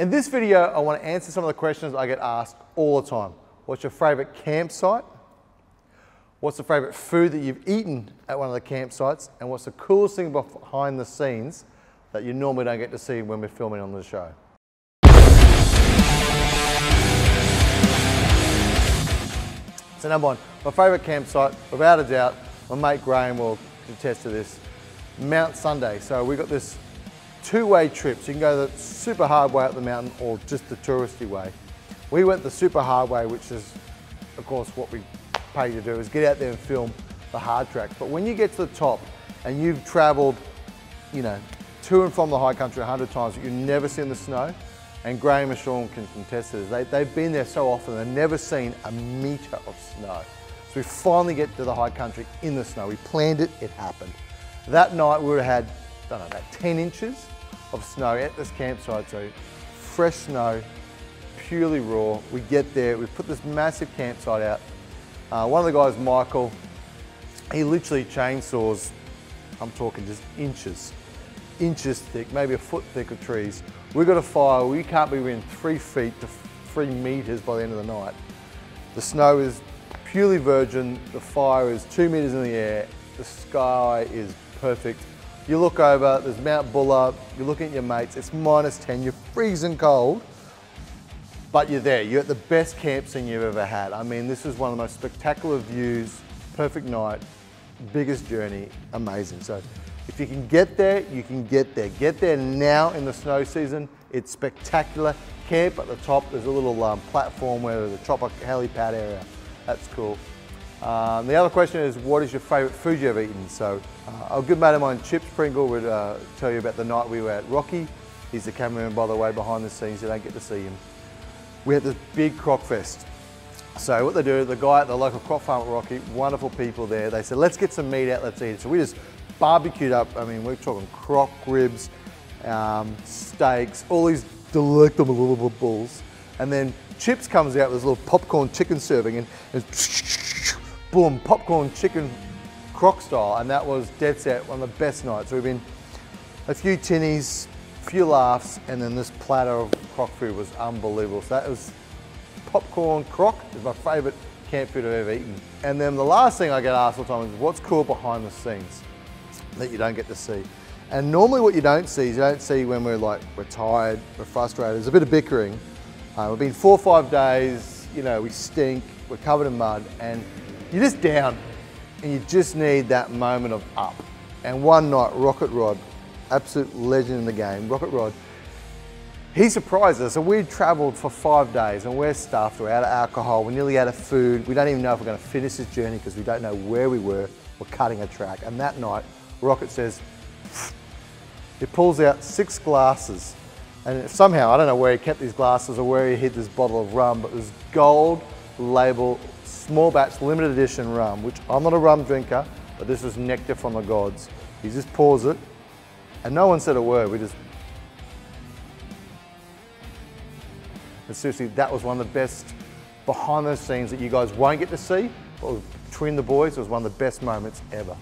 In this video, I want to answer some of the questions I get asked all the time. What's your favorite campsite? What's the favorite food that you've eaten at one of the campsites? And what's the coolest thing behind the scenes that you normally don't get to see when we're filming on the show? So number one, my favorite campsite, without a doubt, my mate Graham will attest to this, Mount Sunday. So we got this two-way trip. So you can go the super hard way up the mountain or just the touristy way. We went the super hard way, which is, of course, what we pay you to do, is get out there and film the hard tracks. But when you get to the top and you've traveled, you know, to and from the high country 100 times, but you've never seen the snow, and Graham and Sean can contest this, they've been there so often, they've never seen a metre of snow. So we finally get to the high country in the snow. We planned it, it happened. That night we would have had, I don't know, about 10 inches of snow at this campsite, so fresh snow, purely raw. We get there, we put this massive campsite out. One of the guys, Michael, he literally chainsaws, I'm talking just inches thick, maybe a foot thick of trees. We've got a fire, we can't be within 3 feet to 3 meters by the end of the night. The snow is purely virgin, the fire is 2 meters in the air, the sky is perfect. You look over, there's Mount Buller, you're looking at your mates, it's -10, you're freezing cold, but you're there. You're at the best camp scene you've ever had. I mean, this is one of the most spectacular views, perfect night, biggest journey, amazing. So if you can get there, you can get there. Get there now in the snow season, it's spectacular. Camp at the top, there's a little platform where there's a chopper helipad area. That's cool. The other question is, what is your favorite food you've ever eaten? So a good mate of mine, Chips Pringle, would tell you about the night we were at Rocky. He's the cameraman, by the way, behind the scenes. You don't get to see him. We had this big croc fest. So what they do, the guy at the local croc farm at Rocky, wonderful people there, they said, let's get some meat out, let's eat it. So we just barbecued up, I mean, we're talking croc ribs, steaks, all these delectable little balls. And then Chips comes out with this little popcorn chicken serving and boom, popcorn chicken croc style, and that was dead set, one of the best nights. So we've been a few tinnies, a few laughs, and then this platter of croc food was unbelievable. So that was popcorn croc, is my favourite camp food I've ever eaten. And then the last thing I get asked all the time is, what's cool behind the scenes that you don't get to see? And normally what you don't see is, you don't see when we're tired, we're frustrated, there's a bit of bickering. We've been 4 or 5 days, you know, we stink, we're covered in mud, and you're just down, and you just need that moment of up. And one night, Rocket Rod, absolute legend in the game, Rocket Rod, he surprised us. So we'd traveled for 5 days and we're stuffed, we're out of alcohol, we're nearly out of food. We don't even know if we're gonna finish this journey because we don't know where we were. We're cutting a track. And that night, Rocket says, he pulls out 6 glasses. And somehow, I don't know where he kept these glasses or where he hid this bottle of rum, but it was gold label, small batch, limited edition rum, which I'm not a rum drinker, but this is nectar from the gods. He just pours it, and no one said a word. We just, and seriously, that was one of the best behind the scenes that you guys won't get to see, but between the boys, it was one of the best moments ever.